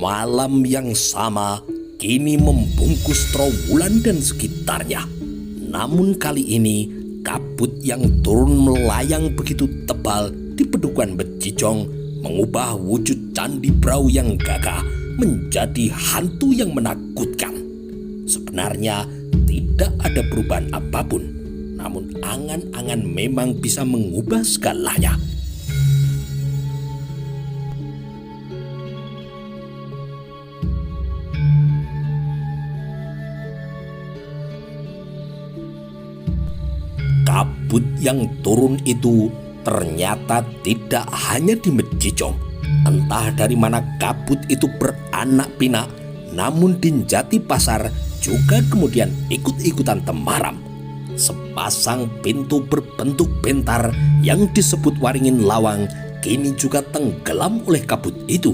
Malam yang sama kini membungkus Trowulan dan sekitarnya. Namun kali ini kabut yang turun melayang begitu tebal di Pedukuhan Bejijong mengubah wujud Candi Brau yang gagah menjadi hantu yang menakutkan. Sebenarnya tidak ada perubahan apapun, namun angan-angan memang bisa mengubah segalanya. Kabut yang turun itu ternyata tidak hanya di Bejijong. Entah dari mana kabut itu beranak pinak, namun di Jatipasar juga kemudian ikut-ikutan temaram. Sepasang pintu berbentuk bentar yang disebut Waringin Lawang kini juga tenggelam oleh kabut itu.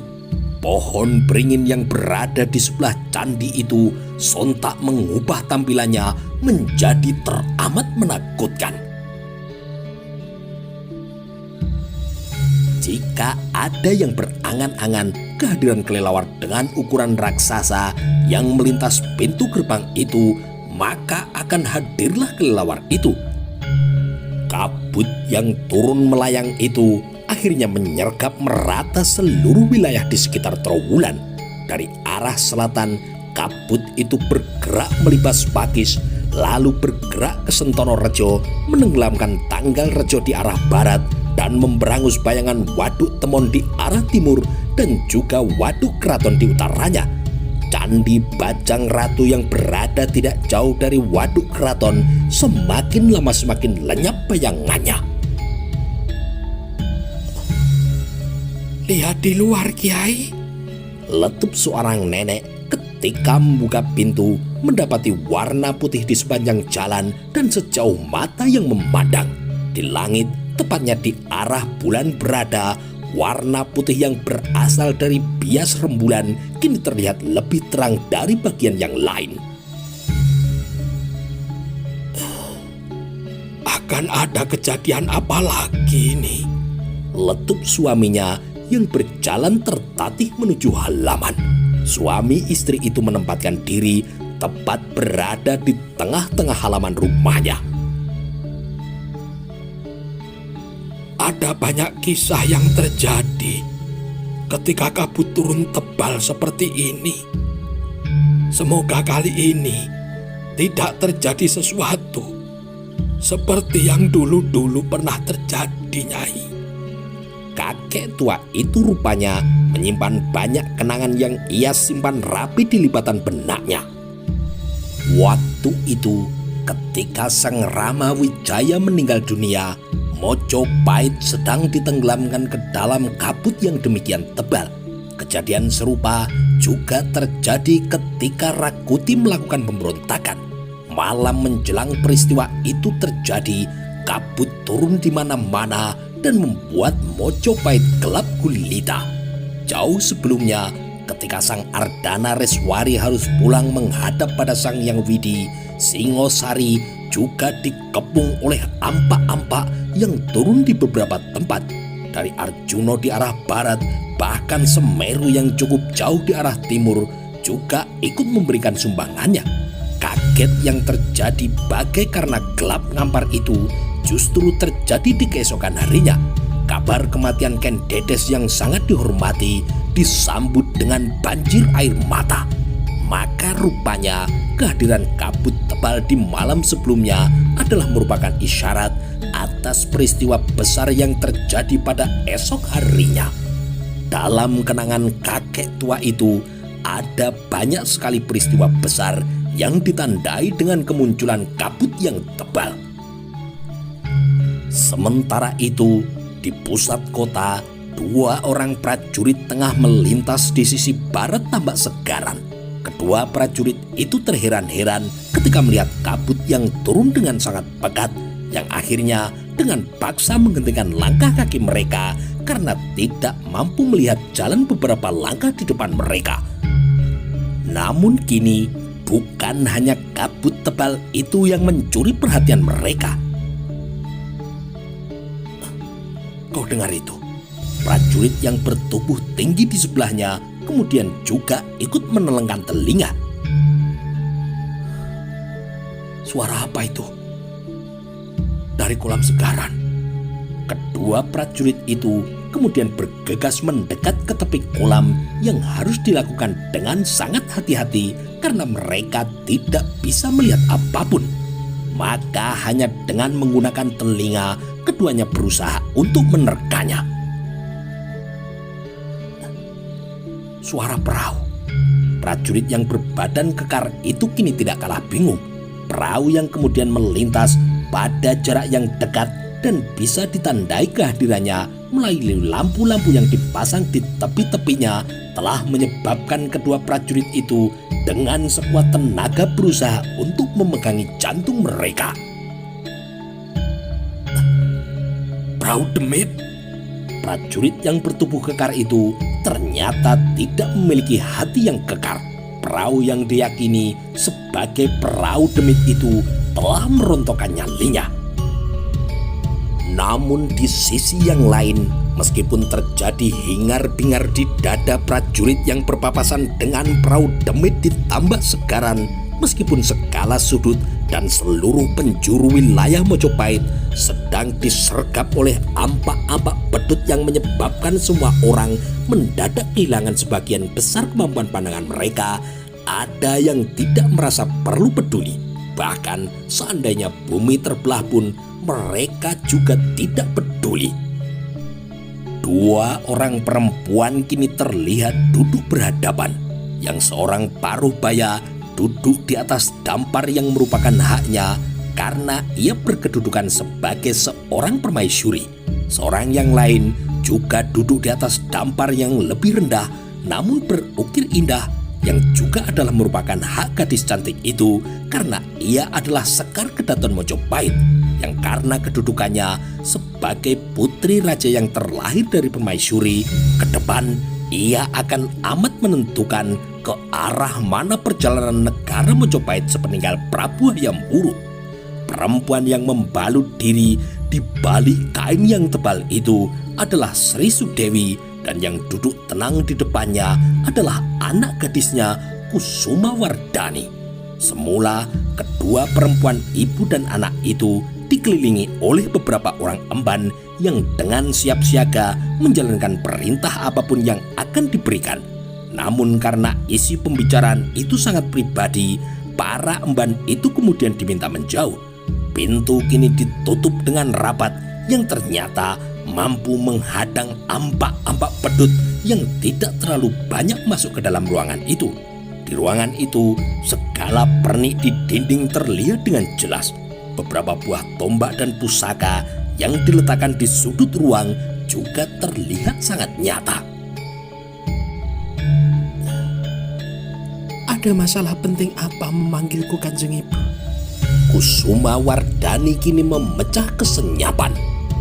Pohon beringin yang berada di sebelah candi itu sontak mengubah tampilannya menjadi teramat menakutkan. Jika ada yang berangan-angan kehadiran kelelawar dengan ukuran raksasa yang melintas pintu gerbang itu, maka akan hadirlah kelelawar itu. Kabut yang turun melayang itu akhirnya menyergap merata seluruh wilayah di sekitar Trowulan. Dari arah selatan, kabut itu bergerak melibas Pakis, lalu bergerak ke Sentono Rejo, menenggelamkan Tanggal Rejo di arah barat, dan memberangus bayangan Waduk Temon di arah timur, dan juga Waduk Keraton di utaranya. Candi Bajang Ratu yang berada tidak jauh dari Waduk Keraton semakin lama semakin lenyap bayangannya. Lihat di luar, Kiai, letup seorang nenek ketika membuka pintu, mendapati warna putih di sepanjang jalan dan sejauh mata yang memandang. Di langit, tepatnya di arah bulan berada, warna putih yang berasal dari bias rembulan kini terlihat lebih terang dari bagian yang lain. Akan ada kejadian apa lagi nih? Letup suaminya yang berjalan tertatih menuju halaman. Suami istri itu menempatkan diri tepat berada di tengah-tengah halaman rumahnya. Ada banyak kisah yang terjadi ketika kabut turun tebal seperti ini. Semoga kali ini tidak terjadi sesuatu seperti yang dulu-dulu pernah terjadi, Nyai. Kakek tua itu rupanya menyimpan banyak kenangan yang ia simpan rapi di lipatan benaknya. Waktu itu, ketika Sang Rama Wijaya meninggal dunia, Mojopahit sedang ditenggelamkan ke dalam kabut yang demikian tebal. Kejadian serupa juga terjadi ketika Rakuti melakukan pemberontakan. Malam menjelang peristiwa itu terjadi, kabut turun di mana-mana dan membuat Mojopahit gelap gulita. Jauh sebelumnya, ketika Sang Ardana Reswari harus pulang menghadap pada Sang Hyang Widi, Singosari juga dikepung oleh ampak-ampak yang turun di beberapa tempat. Dari Arjuno di arah barat, bahkan Semeru yang cukup jauh di arah timur juga ikut memberikan sumbangannya. Kaget yang terjadi bagai karena gelap ngampar itu justru terjadi di keesokan harinya. Kabar kematian Ken Dedes yang sangat dihormati disambut dengan banjir air mata. Maka rupanya kehadiran kabut tebal di malam sebelumnya adalah merupakan isyarat atas peristiwa besar yang terjadi pada esok harinya. Dalam kenangan kakek tua itu ada banyak sekali peristiwa besar yang ditandai dengan kemunculan kabut yang tebal. Sementara itu, di pusat kota, dua orang prajurit tengah melintas di sisi barat Tambak Segaran. Kedua prajurit itu terheran-heran ketika melihat kabut yang turun dengan sangat pekat, yang akhirnya dengan paksa menghentikan langkah kaki mereka karena tidak mampu melihat jalan beberapa langkah di depan mereka. Namun kini, bukan hanya kabut tebal itu yang mencuri perhatian mereka. Kau dengar itu? Prajurit yang bertubuh tinggi di sebelahnya kemudian juga ikut menelengkan telinga. Suara apa itu? Dari kolam segaran. Kedua prajurit itu kemudian bergegas mendekat ke tepi kolam yang harus dilakukan dengan sangat hati-hati karena mereka tidak bisa melihat apapun. Maka hanya dengan menggunakan telinga, keduanya berusaha untuk menerkanya. Suara perahu. Prajurit yang berbadan kekar itu kini tidak kalah bingung. Perahu yang kemudian melintas pada jarak yang dekat dan bisa ditandai kehadirannya melalui lampu-lampu yang dipasang di tepi-tepinya telah menyebabkan kedua prajurit itu dengan sekuat tenaga berusaha untuk memegangi jantung mereka. Perahu demit. Prajurit yang bertubuh kekar itu ternyata tidak memiliki hati yang kekar. Perahu yang diyakini sebagai perahu demit itu telah merontokkan nyalinya. Namun di sisi yang lain, meskipun terjadi hingar-bingar di dada prajurit yang berpapasan dengan perahu demit ditambah segaran, meskipun segala sudut dan seluruh penjuru wilayah Mojopahit sedang disergap oleh ampak-ampak bedut yang menyebabkan semua orang mendadak kehilangan sebagian besar kemampuan pandangan mereka, ada yang tidak merasa perlu peduli. Bahkan seandainya bumi terbelah pun mereka juga tidak peduli. Dua orang perempuan kini terlihat duduk berhadapan. Yang seorang paruh baya duduk di atas dampar yang merupakan haknya karena ia berkedudukan sebagai seorang permaisuri. Seorang yang lain juga duduk di atas dampar yang lebih rendah namun berukir indah, yang juga adalah merupakan hak gadis cantik itu karena ia adalah Sekar Kedaton Mojopahit, yang karena kedudukannya sebagai putri raja yang terlahir dari permaisuri, ke depan ia akan amat menentukan ke arah mana perjalanan negara Mojopahit sepeninggal Prabu Hayam Wuruk. Perempuan yang membalut diri di balik kain yang tebal itu adalah Sri Sudewi, dan yang duduk tenang di depannya adalah anak gadisnya Kusuma Wardani. Semula kedua perempuan ibu dan anak itu dikelilingi oleh beberapa orang emban yang dengan siap siaga menjalankan perintah apapun yang akan diberikan. Namun karena isi pembicaraan itu sangat pribadi, para emban itu kemudian diminta menjauh. Pintu kini ditutup dengan rapat yang ternyata mampu menghadang ampak-ampak pedut yang tidak terlalu banyak masuk ke dalam ruangan itu. Di ruangan itu, segala pernik di dinding terlihat dengan jelas. Beberapa buah tombak dan pusaka yang diletakkan di sudut ruang juga terlihat sangat nyata. Ada masalah penting apa memanggilku, Kanjeng Ibu? Kusuma Wardani kini memecah kesenyapan.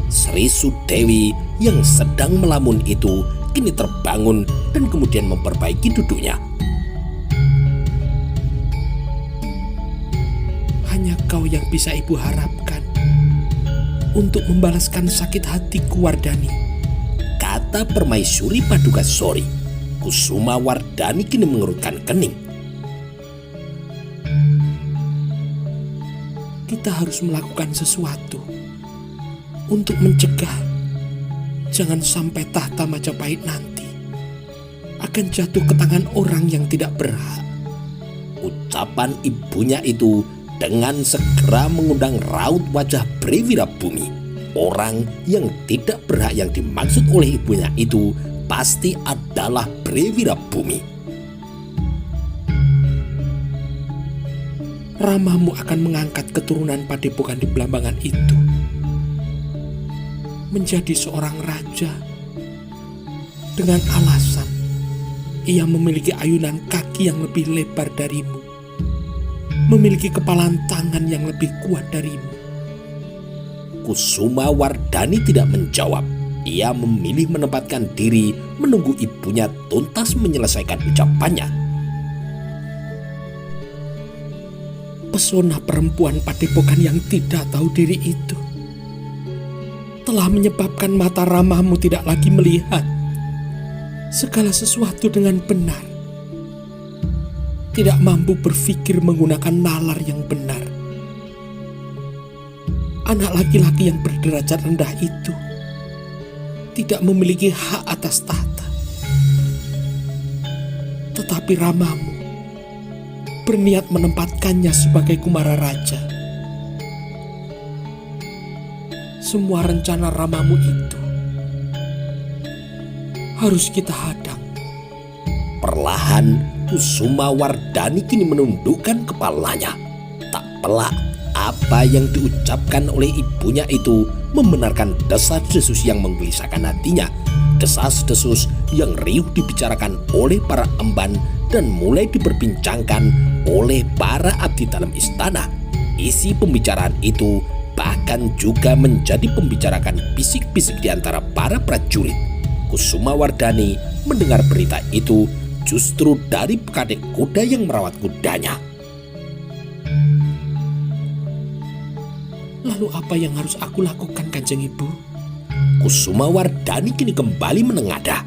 Sri Sudewi yang sedang melamun itu kini terbangun dan kemudian memperbaiki duduknya. Hanya kau yang bisa ibu harapkan untuk membalaskan sakit hatiku, Wardani, kata permaisuri Paduka Sori. Kusuma Wardani kini mengerutkan kening. Kita harus melakukan sesuatu untuk mencegah jangan sampai tahta Majapahit nanti akan jatuh ke tangan orang yang tidak berhak. Ucapan ibunya itu dengan segera mengundang raut wajah Bre Wirabumi. Orang yang tidak berhak yang dimaksud oleh ibunya itu pasti adalah Bre Wirabumi. Ramamu akan mengangkat keturunan padepokan di Blambangan itu menjadi seorang raja dengan alasan ia memiliki ayunan kaki yang lebih lebar darimu, memiliki kepalan tangan yang lebih kuat darimu. Kusuma Wardani tidak menjawab. Ia memilih menempatkan diri menunggu ibunya tuntas menyelesaikan ucapannya. Pesona perempuan padepokan yang tidak tahu diri itu telah menyebabkan mata Ramamu tidak lagi melihat. segala sesuatu dengan benar, tidak mampu berpikir menggunakan nalar yang benar. Anak laki-laki yang berderajat rendah itu tidak memiliki hak atas tahta. Tetapi Ramamu berniat menempatkannya sebagai kumara raja. Semua rencana Ramamu itu harus kita hadang. Perlahan Kusuma Wardani kini menundukkan kepalanya. Tak pelak apa yang diucapkan oleh ibunya itu membenarkan desas-desus yang menggelisahkan hatinya. Desas-desus yang riuh dibicarakan oleh para emban dan mulai diperbincangkan oleh para abdi dalam istana. Isi pembicaraan itu bahkan juga menjadi pembicarakan bisik-bisik di antara para prajurit. Kusuma Wardani mendengar berita itu justru dari kadek kuda yang merawat kudanya. Lalu apa yang harus aku lakukan, Kanjeng Ibu? Kusuma Wardani kini kembali menengadah.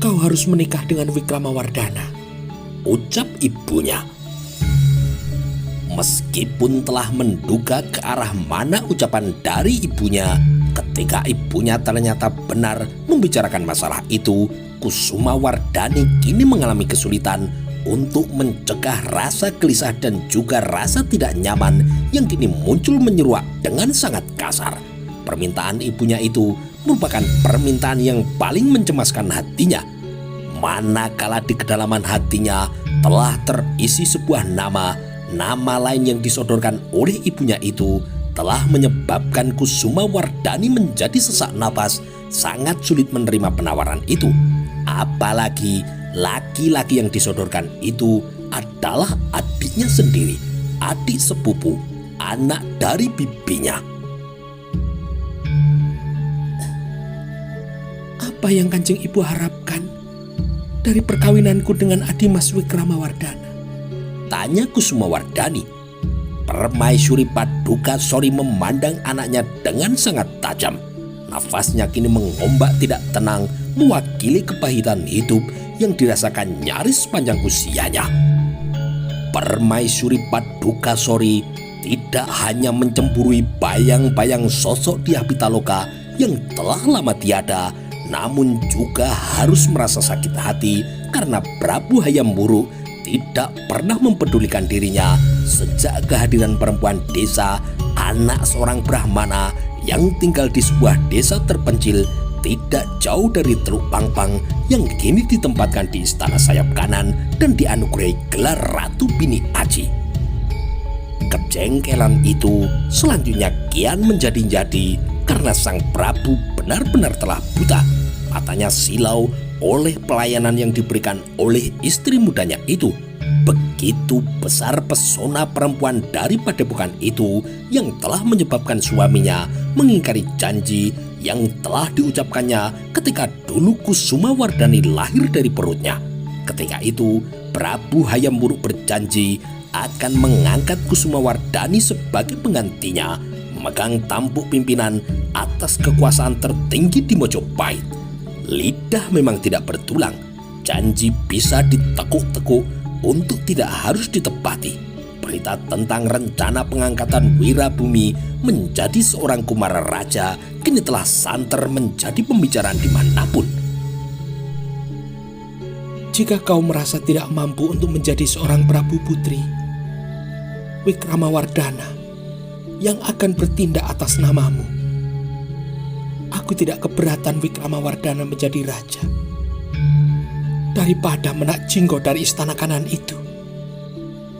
Kau harus menikah dengan Wikramawardhana, ucap ibunya. Meskipun telah menduga ke arah mana ucapan dari ibunya, ketika ibunya ternyata benar membicarakan masalah itu, Kusuma Wardani kini mengalami kesulitan untuk mencegah rasa gelisah dan juga rasa tidak nyaman yang kini muncul menyeruak dengan sangat kasar. Permintaan ibunya itu merupakan permintaan yang paling mencemaskan hatinya. Manakala di kedalaman hatinya telah terisi sebuah nama lain yang disodorkan oleh ibunya itu telah menyebabkan Kusuma Wardani menjadi sesak napas, sangat sulit menerima penawaran itu. Apalagi laki-laki yang disodorkan itu adalah adiknya sendiri, adik sepupu, anak dari bibinya. Apa yang Kanjeng Ibu harapkan dari perkawinanku dengan Adimas Wikramawardhana? Tanya Kusuma Wardani. Permaisuri Paduka Sori memandang anaknya dengan sangat tajam. Nafasnya kini mengombak tidak tenang, mewakili kepahitan hidup yang dirasakan nyaris sepanjang usianya. Permaisuri Paduka Sori tidak hanya mencemburui bayang-bayang sosok Dyah Pitaloka yang telah lama tiada, namun juga harus merasa sakit hati karena Prabu Hayam Wuruk tidak pernah mempedulikan dirinya sejak kehadiran perempuan desa, anak seorang Brahmana yang tinggal di sebuah desa terpencil tidak jauh dari Teluk Pangpang yang kini ditempatkan di istana sayap kanan dan dianugerahi gelar Ratu Bini Aji. Kejengkelan itu selanjutnya kian menjadi-jadi karena sang Prabu benar-benar telah buta. Matanya silau oleh pelayanan yang diberikan oleh istri mudanya itu. Begitu besar pesona perempuan dari padepokan itu yang telah menyebabkan suaminya mengingkari janji yang telah diucapkannya ketika dulu Kusuma Wardani lahir dari perutnya. Ketika itu Prabu Hayam Wuruk berjanji akan mengangkat Kusuma Wardani sebagai penggantinya, memegang tampuk pimpinan atas kekuasaan tertinggi di Mojopahit. Lidah memang tidak bertulang, janji bisa ditekuk-tekuk untuk tidak harus ditepati. Berita tentang rencana pengangkatan Wirabumi menjadi seorang kumara raja kini telah santer menjadi pembicaraan dimanapun. Jika kau merasa tidak mampu untuk menjadi seorang Prabu Putri, Wikramawardhana yang akan bertindak atas namamu, aku tidak keberatan Wikramawardhana menjadi raja daripada Menak Jinggo dari istana kanan itu.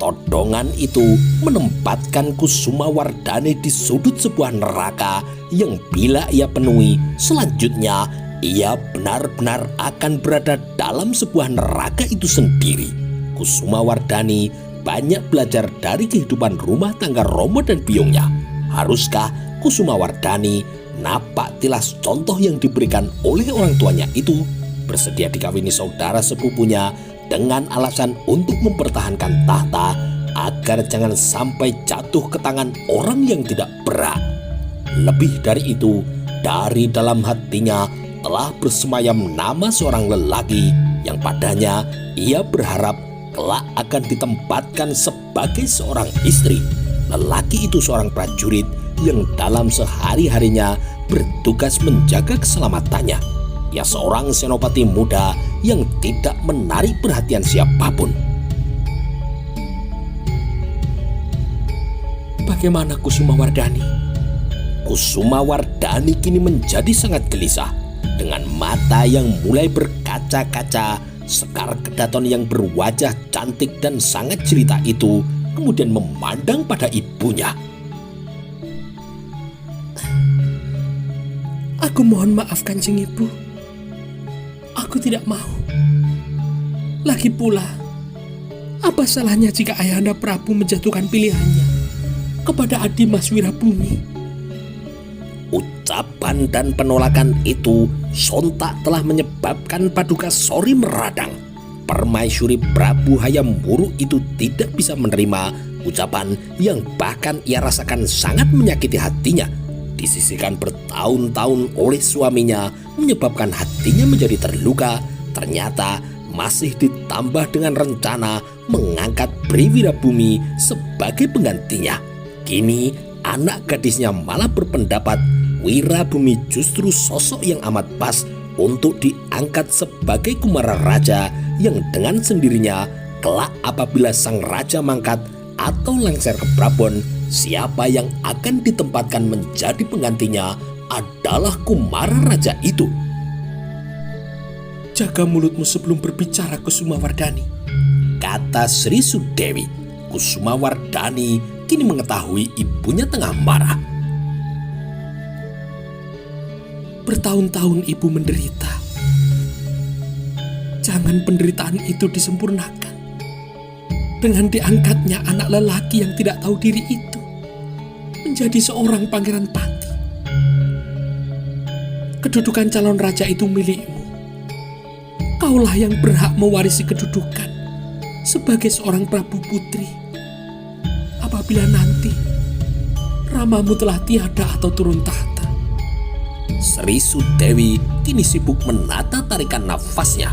Todongan itu menempatkan Kusuma Wardani di sudut sebuah neraka yang bila ia penuhi, selanjutnya ia benar-benar akan berada dalam sebuah neraka itu sendiri. Kusuma Wardani banyak belajar dari kehidupan rumah tangga Romo dan biungnya. Haruskah Kusuma Wardani napak tilas contoh yang diberikan oleh orang tuanya itu, bersedia dikawini saudara sepupunya dengan alasan untuk mempertahankan tahta agar jangan sampai jatuh ke tangan orang yang tidak berhak. Lebih dari itu, Dari dalam hatinya telah bersemayam nama seorang lelaki yang padanya ia berharap kelak akan ditempatkan sebagai seorang istri. Lelaki itu seorang prajurit yang dalam sehari-harinya bertugas menjaga keselamatannya. Ia seorang senopati muda yang tidak menarik perhatian siapapun. Bagaimana Kusumawardhani? Kusumawardhani kini menjadi sangat gelisah. Dengan mata yang mulai berkaca-kaca, Sekar Kedaton yang berwajah cantik dan sangat jelita itu kemudian memandang pada ibunya. Aku mohon maaf Kanjeng Ibu. Aku tidak mau. Lagi pula, apa salahnya jika Ayahanda Prabu menjatuhkan pilihannya kepada Adi Mas Wirabumi? Ucapan dan penolakan itu sontak telah menyebabkan Paduka Sori meradang. Permaisuri Prabu Hayam Wuruk itu tidak bisa menerima ucapan yang bahkan ia rasakan sangat menyakiti hatinya. Disisihkan bertahun-tahun oleh suaminya, menyebabkan hatinya menjadi terluka. Ternyata masih ditambah dengan rencana mengangkat Bri Wirabumi sebagai penggantinya. Kini anak gadisnya malah berpendapat Wirabumi justru sosok yang amat pas untuk diangkat sebagai Kumara Raja yang dengan sendirinya kelak apabila sang raja mangkat atau lengser ke Prabon, siapa yang akan ditempatkan menjadi penggantinya adalah Kumara Raja itu. Jaga mulutmu sebelum berbicara Kusumawardhani, kata Sri Sudewi. Kusumawardhani kini mengetahui ibunya tengah marah. Bertahun-tahun ibu menderita. Jangan penderitaan itu disempurnakan dengan diangkatnya anak lelaki yang tidak tahu diri itu menjadi seorang pangeran pati. Kedudukan calon raja itu milikmu. Kaulah yang berhak mewarisi kedudukan sebagai seorang Prabu Putri. Apabila nanti ramamu telah tiada atau turun tahta. Sri Sudewi kini sibuk menata tarikan nafasnya.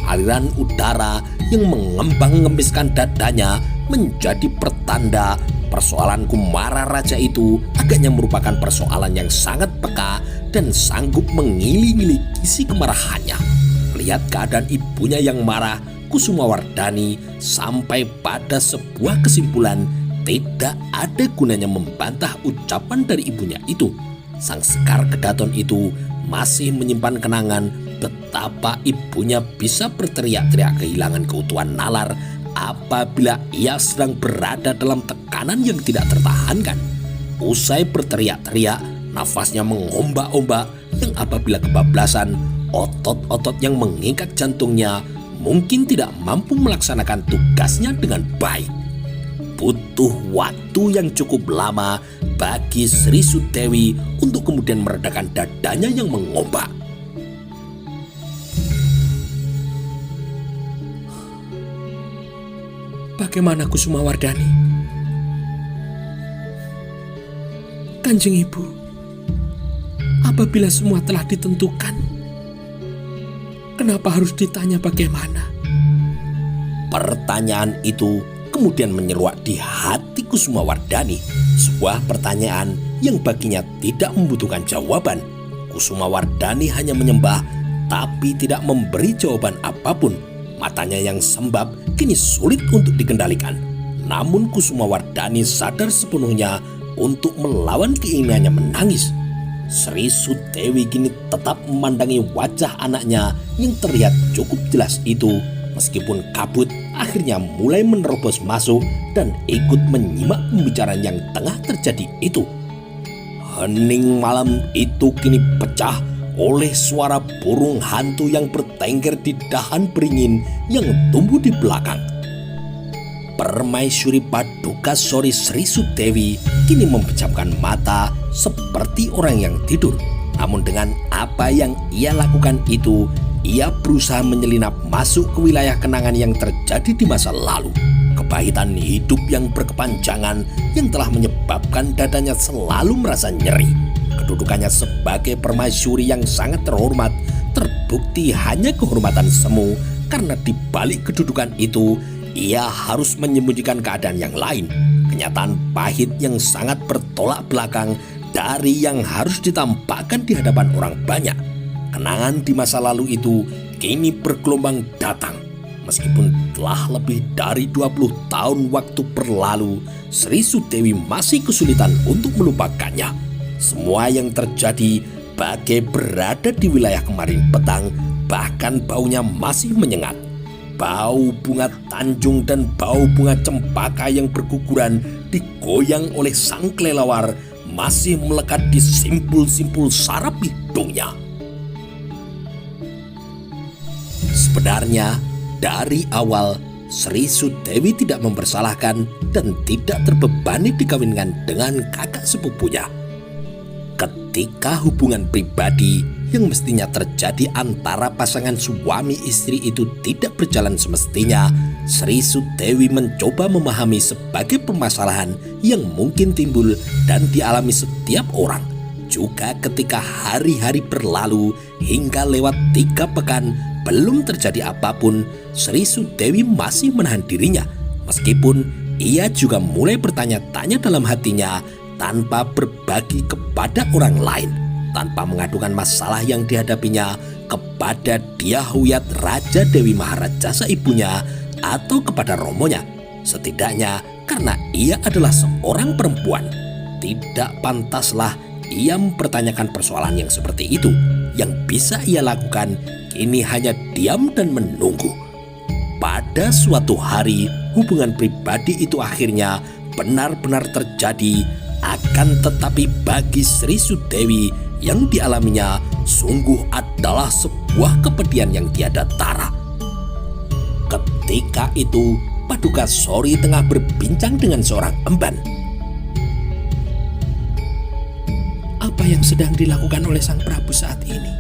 Aliran udara yang mengembang-ngembiskan dadanya menjadi pertanda persoalan Kumara Raja itu agaknya merupakan persoalan yang sangat peka dan sanggup mengili-ngili isi kemarahannya. Melihat keadaan ibunya yang marah, Kusumawardhani sampai pada sebuah kesimpulan tidak ada gunanya membantah ucapan dari ibunya itu. Sang Sekar Kedaton itu masih menyimpan kenangan betapa ibunya bisa berteriak-teriak kehilangan keutuhan nalar apabila ia sedang berada dalam tekanan yang tidak tertahankan. Usai berteriak-teriak, nafasnya mengombak-ombak yang apabila kebablasan, otot-otot yang mengikat jantungnya mungkin tidak mampu melaksanakan tugasnya dengan baik. Butuh waktu yang cukup lama bagi Sri Sudewi untuk kemudian meredakan dadanya yang mengombak. Bagaimana Kusumawardhani? Kanjeng Ibu, apabila semua telah ditentukan, kenapa harus ditanya bagaimana? Pertanyaan itu kemudian menyeruak di hati Kusumawardhani. Sebuah pertanyaan yang baginya tidak membutuhkan jawaban. Kusumawardhani hanya menyembah tapi tidak memberi jawaban apapun. Matanya yang sembab kini sulit untuk dikendalikan. Namun Kusumawardhani sadar sepenuhnya untuk melawan keinginannya menangis. Sri Sudewi kini tetap memandangi wajah anaknya yang terlihat cukup jelas itu. Meskipun kabut, akhirnya mulai menerobos masuk dan ikut menyimak pembicaraan yang tengah terjadi itu. Hening malam itu kini pecah oleh suara burung hantu yang bertengger di dahan beringin yang tumbuh di belakang. Permaisuri Paduka Sori Sri Sudewi kini memejamkan mata seperti orang yang tidur. Namun dengan apa yang ia lakukan itu, ia berusaha menyelinap masuk ke wilayah kenangan yang terjadi di masa lalu. Kepahitan hidup yang berkepanjangan yang telah menyebabkan dadanya selalu merasa nyeri. kedudukannya sebagai permaisuri yang sangat terhormat terbukti hanya kehormatan semu, karena di balik kedudukan itu ia harus menyembunyikan keadaan yang lain, kenyataan pahit yang sangat bertolak belakang dari yang harus ditampakkan di hadapan orang banyak. Kenangan di masa lalu itu kini bergelombang datang. Meskipun telah lebih dari 20 tahun waktu berlalu, Sri Sudewi masih kesulitan untuk melupakannya. Semua yang terjadi bagai berada di wilayah kemarin petang, bahkan baunya masih menyengat. Bau bunga tanjung dan bau bunga cempaka yang berguguran digoyang oleh sang kelelawar masih melekat di simpul-simpul saraf hidungnya. Sebenarnya dari awal Sri Sudewi tidak mempersalahkan dan tidak terbebani dikawinkan dengan kakak sepupunya. Ketika hubungan pribadi yang mestinya terjadi antara pasangan suami istri itu tidak berjalan semestinya, Sri Sudewi mencoba memahami sebagai permasalahan yang mungkin timbul dan dialami setiap orang. Juga ketika hari-hari berlalu hingga lewat 3 pekan belum terjadi apapun, Sri Sudewi masih menahan dirinya. Meskipun ia juga mulai bertanya-tanya dalam hatinya tanpa berbagi kepada orang lain, tanpa mengadukan masalah yang dihadapinya kepada Dyahuyat Raja Dewi Maharajasa ibunya atau kepada romonya. Setidaknya karena ia adalah seorang perempuan, tidak pantaslah ia mempertanyakan persoalan yang seperti itu. Yang bisa ia lakukan kini hanya diam dan menunggu. Pada suatu hari, hubungan pribadi itu akhirnya benar-benar terjadi. Akan tetapi bagi Sri Sudewi, yang dialaminya sungguh adalah sebuah kepedihan yang tiada tara. Ketika itu, Paduka Sori tengah berbincang dengan seorang emban. Apa yang sedang dilakukan oleh Sang Prabu saat ini?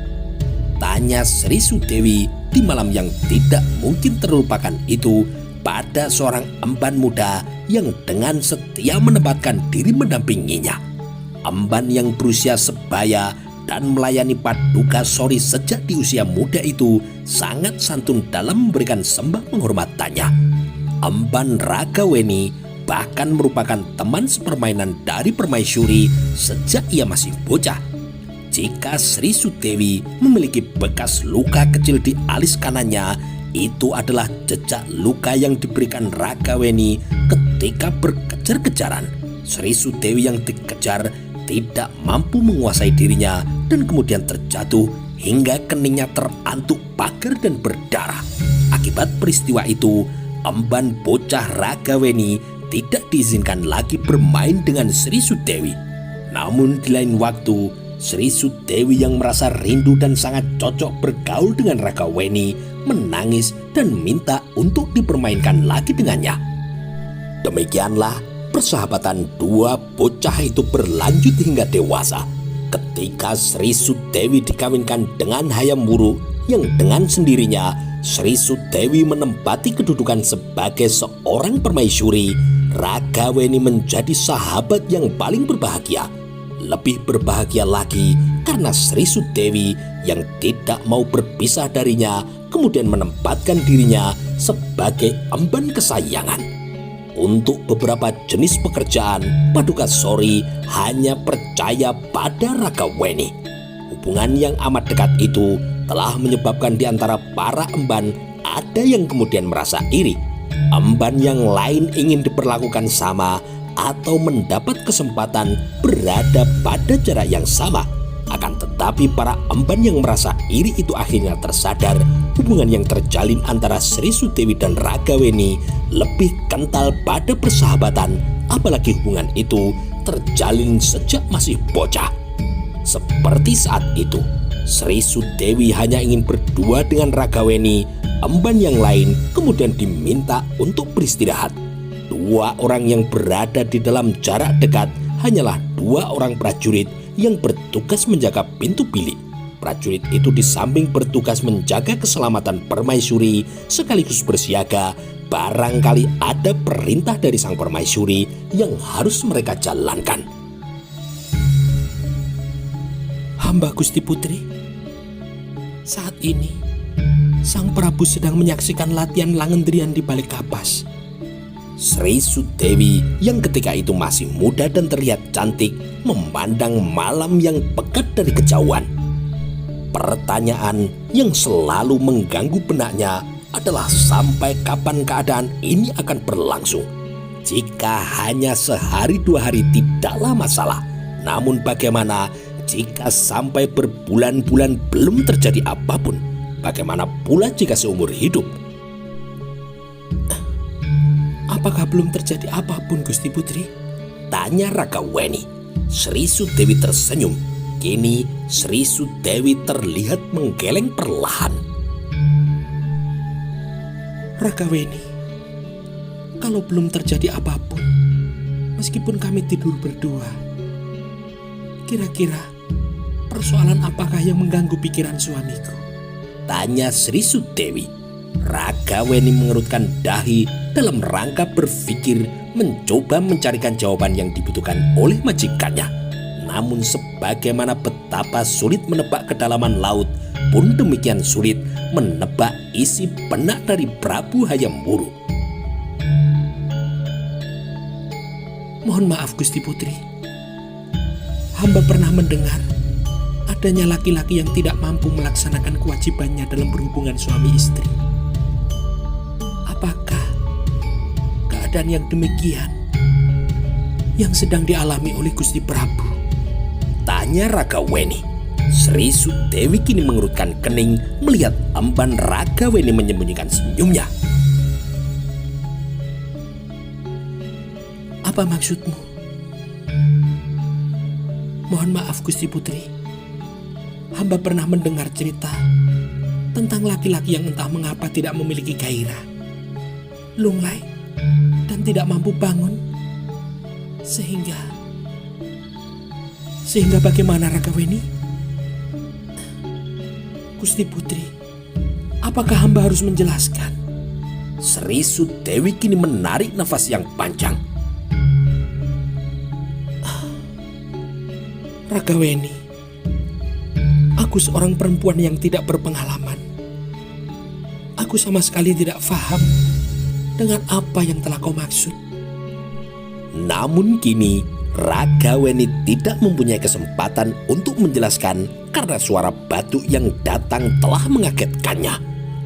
Tanya Sri Sudewi di malam yang tidak mungkin terlupakan itu pada seorang emban muda yang dengan setia menempatkan diri mendampinginya. Emban yang berusia sebaya dan melayani Paduka Sori sejak di usia muda itu sangat santun dalam memberikan sembah penghormatannya. Emban Ragaweni bahkan merupakan teman sepermainan dari permaisuri sejak ia masih bocah. Jika Sri Sudewi memiliki bekas luka kecil di alis kanannya, itu adalah jejak luka yang diberikan Ragaweni ketika berkejar-kejaran. Sri Sudewi yang dikejar tidak mampu menguasai dirinya dan kemudian terjatuh hingga keningnya terantuk pagar dan berdarah. Akibat peristiwa itu, emban bocah Ragaweni tidak diizinkan lagi bermain dengan Sri Sudewi. Namun di lain waktu, Sri Sudewi yang merasa rindu dan sangat cocok bergaul dengan Ragaweni menangis dan minta untuk dipermainkan lagi dengannya. Demikianlah persahabatan dua bocah itu berlanjut hingga dewasa. Ketika Sri Sudewi dikawinkan dengan Hayam Wuruk, yang dengan sendirinya Sri Sudewi menempati kedudukan sebagai seorang permaisuri, Ragaweni menjadi sahabat yang paling berbahagia. Lebih berbahagia lagi karena Sri Sudewi yang tidak mau berpisah darinya kemudian menempatkan dirinya sebagai emban kesayangan. Untuk beberapa jenis pekerjaan, Paduka Sori hanya percaya pada Ragaweni. Hubungan yang amat dekat itu telah menyebabkan di antara para emban ada yang kemudian merasa iri. Emban yang lain ingin diperlakukan sama atau mendapat kesempatan berada pada jarak yang sama. Akan tetapi para emban yang merasa iri itu akhirnya tersadar hubungan yang terjalin antara Sri Sudewi dan Ragaweni lebih kental pada persahabatan, apalagi hubungan itu terjalin sejak masih bocah. Seperti saat itu, Sri Sudewi hanya ingin berdua dengan Ragaweni. Emban yang lain kemudian diminta untuk beristirahat. Dua orang yang berada di dalam jarak dekat hanyalah dua orang prajurit yang bertugas menjaga pintu bilik. Prajurit itu di samping bertugas menjaga keselamatan permaisuri sekaligus bersiaga barangkali ada perintah dari sang permaisuri yang harus mereka jalankan. Hamba Gusti Putri. Saat ini, Sang Prabu sedang menyaksikan latihan Langendrian di balik kapas. Sri Sudewi yang ketika itu masih muda dan terlihat cantik memandang malam yang pekat dari kejauhan. Pertanyaan yang selalu mengganggu benaknya adalah sampai kapan keadaan ini akan berlangsung. Jika hanya sehari dua hari tidaklah masalah. Namun bagaimana jika sampai berbulan-bulan belum terjadi apapun? Bagaimana pula jika seumur hidup? Apakah belum terjadi apapun, Gusti Putri? Tanya Ragaweni. Sri Sudewi tersenyum. Kini Sri Sudewi terlihat menggeleng perlahan. Ragaweni, kalau belum terjadi apapun, meskipun kami tidur berdua, kira-kira persoalan apakah yang mengganggu pikiran suamiku? Tanya Sri Sudewi. Ragaweni mengerutkan dahi dalam rangka berpikir mencoba mencarikan jawaban yang dibutuhkan oleh majikannya. Namun sebagaimana betapa sulit menebak kedalaman laut, pun demikian sulit menebak isi benak dari Prabu Hayam Wuruk. Mohon maaf Gusti Putri. Hamba pernah mendengar adanya laki-laki yang tidak mampu melaksanakan kewajibannya dalam berhubungan suami istri. Apakah keadaan yang demikian yang sedang dialami oleh Gusti Prabu? Tanya Ragaweni. Sri Sudewi kini mengerutkan kening melihat emban Ragaweni menyembunyikan senyumnya. Apa maksudmu? Mohon maaf Gusti Putri. Hamba pernah mendengar cerita tentang laki-laki yang entah mengapa tidak memiliki gairah, lunglai, dan tidak mampu bangun. Sehingga bagaimana Ragaweni? Gusti Putri, apakah hamba harus menjelaskan? Sri Sudewi kini menarik nafas yang panjang. Ragaweni, aku seorang perempuan yang tidak berpengalaman. Aku sama sekali tidak paham dengan apa yang telah kau maksud. Namun kini Ragaweni tidak mempunyai kesempatan untuk menjelaskan karena suara batuk yang datang telah mengagetkannya.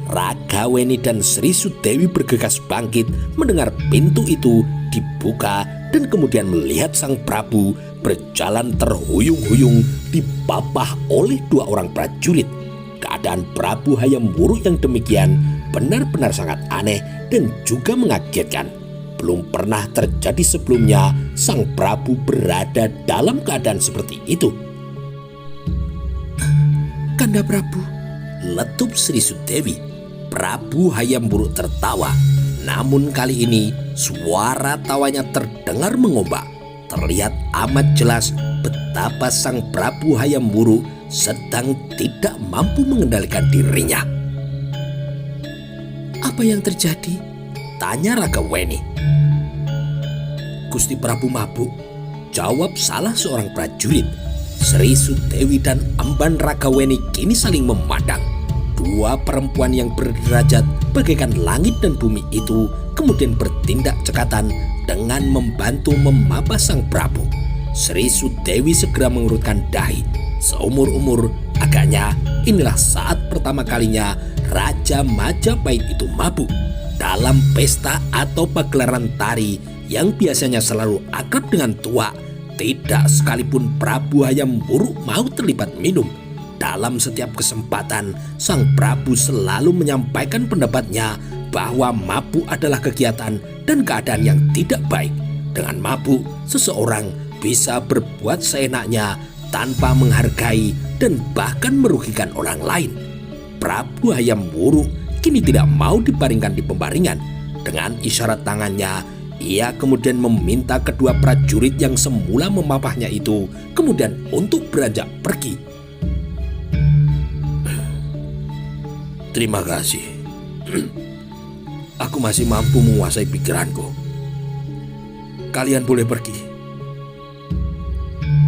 Ragaweni dan Sri Sudewi bergegas bangkit mendengar pintu itu dibuka dan kemudian melihat Sang Prabu berjalan terhuyung-huyung dipapah oleh dua orang prajurit. Keadaan Prabu Hayam Wuruk yang demikian benar-benar sangat aneh dan juga mengagetkan. Belum pernah terjadi sebelumnya Sang Prabu berada dalam keadaan seperti itu. Kanda Prabu, letup Sri Sudewi. Prabu Hayam Wuruk tertawa. Namun kali ini suara tawanya terdengar mengombak. Terlihat amat jelas betapa Sang Prabu Hayam Wuruk sedang tidak mampu mengendalikan dirinya. Apa yang terjadi? Tanya Ragaweni. Gusti Prabu mabuk, jawab salah seorang prajurit. Sri Sudewi dan emban Ragaweni kini saling memandang. Dua perempuan yang berderajat bagaikan langit dan bumi itu kemudian bertindak cekatan dengan membantu memapah Sang Prabu. Sri Sudewi segera mengurutkan dahi. Seumur-umur agaknya inilah saat pertama kalinya Raja Majapahit itu mabuk. Dalam pesta atau pagelaran tari yang biasanya selalu akrab dengan tua, tidak sekalipun Prabu Hayam Wuruk mau terlibat minum. Dalam setiap kesempatan, Sang Prabu selalu menyampaikan pendapatnya bahwa mabuk adalah kegiatan dan keadaan yang tidak baik. Dengan mabuk, seseorang bisa berbuat seenaknya tanpa menghargai dan bahkan merugikan orang lain. Prabu Hayam Wuruk kini tidak mau dibaringkan di pembaringan. Dengan isyarat tangannya, ia kemudian meminta kedua prajurit yang semula memapahnya itu kemudian untuk beranjak pergi. Terima kasih. Aku masih mampu menguasai pikiranku. Kalian boleh pergi.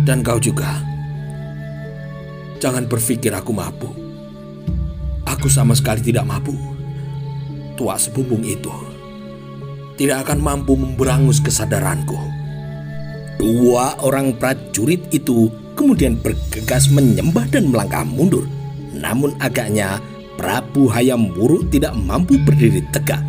Dan kau juga. Jangan berpikir aku mabuk. Aku sama sekali tidak mabuk. Tua sebumbung itu tidak akan mampu memberangus kesadaranku. Dua orang prajurit itu kemudian bergegas menyembah dan melangkah mundur. Namun agaknya Prabu Hayam Wuruk tidak mampu berdiri tegak.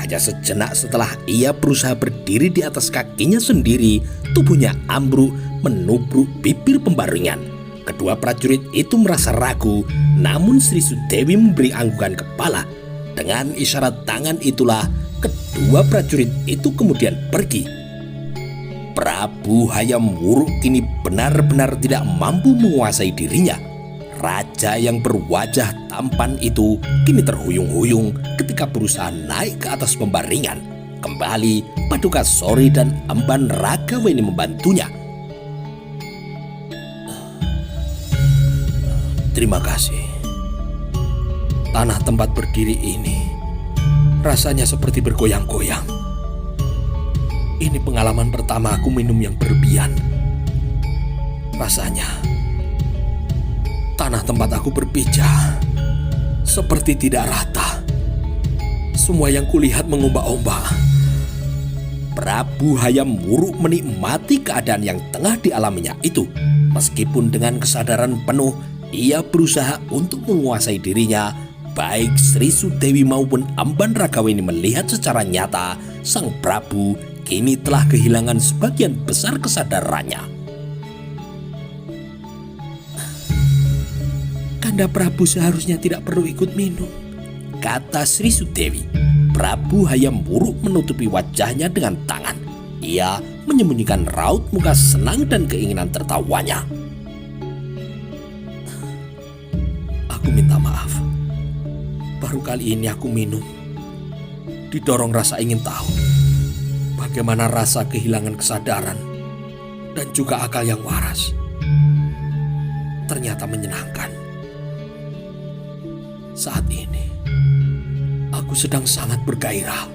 Hanya sejenak setelah ia berusaha berdiri di atas kakinya sendiri, tubuhnya ambruk menubruk bibir pembaringan. Kedua prajurit itu merasa ragu, namun Sri Sudewi memberi anggukan kepala. Dengan isyarat tangan itulah kedua prajurit itu kemudian pergi. Prabu Hayam Wuruk kini benar-benar tidak mampu menguasai dirinya. Raja yang berwajah tampan itu kini terhuyung-huyung ketika berusaha naik ke atas pembaringan. Kembali Paduka Sori dan Emban Ragaweni membantunya. Terima kasih. Tanah tempat berdiri ini rasanya seperti bergoyang-goyang. Ini pengalaman pertama aku minum yang berlebihan. Rasanya tanah tempat aku berpijak seperti tidak rata. Semua yang kulihat mengombak-ombak. Prabu Hayam Wuruk menikmati keadaan yang tengah dialaminya itu. Meskipun dengan kesadaran penuh, ia berusaha untuk menguasai dirinya. Baik Sri Sudewi maupun Emban Ragaweni melihat secara nyata sang Prabu kini telah kehilangan sebagian besar kesadarannya. Kanda Prabu seharusnya tidak perlu ikut minum, kata Sri Sudewi. Prabu Hayam Wuruk menutupi wajahnya dengan tangan. Ia menyembunyikan raut muka senang dan keinginan tertawanya. Aku minta maaf. Baru kali ini aku minum. Didorong rasa ingin tahu bagaimana rasa kehilangan kesadaran dan juga akal yang waras. Ternyata menyenangkan. Saat ini aku sedang sangat bergairah.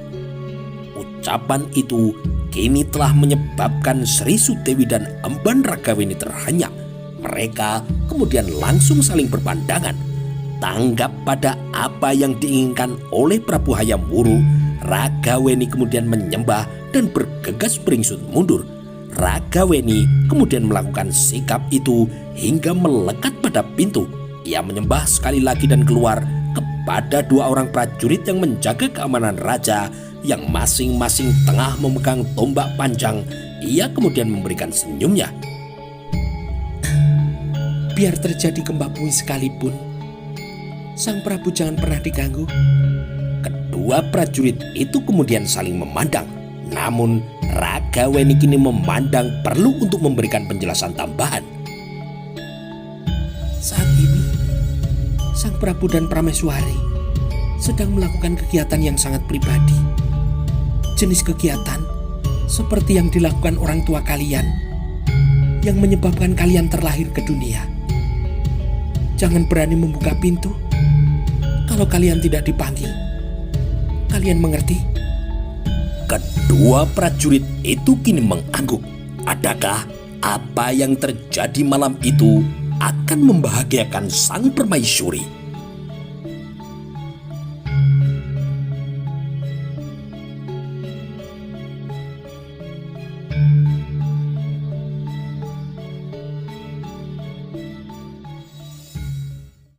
Ucapan itu kini telah menyebabkan Sri Sudewi dan Emban Ragaweni terhenyak. Mereka kemudian langsung saling berpandangan. Tanggap pada apa yang diinginkan oleh Prabu Hayam Wuruk, Ragaweni kemudian menyembah dan bergegas beringsut mundur. Ragaweni kemudian melakukan sikap itu hingga melekat pada pintu. Ia menyembah sekali lagi dan keluar kepada dua orang prajurit yang menjaga keamanan raja yang masing-masing tengah memegang tombak panjang. Ia kemudian memberikan senyumnya. Biar terjadi gempa bumi sekalipun, sang Prabu jangan pernah diganggu. Kedua prajurit itu kemudian saling memandang. Namun Ragaweni kini memandang perlu untuk memberikan penjelasan tambahan. Saat ini, sang Prabu dan Prameswari sedang melakukan kegiatan yang sangat pribadi. Jenis kegiatan seperti yang dilakukan orang tua kalian yang menyebabkan kalian terlahir ke dunia. Jangan berani membuka pintu kalau kalian tidak dipanggil. Kalian mengerti? Kedua prajurit itu kini mengangguk. Adakah apa yang terjadi malam itu akan membahagiakan sang permaisuri?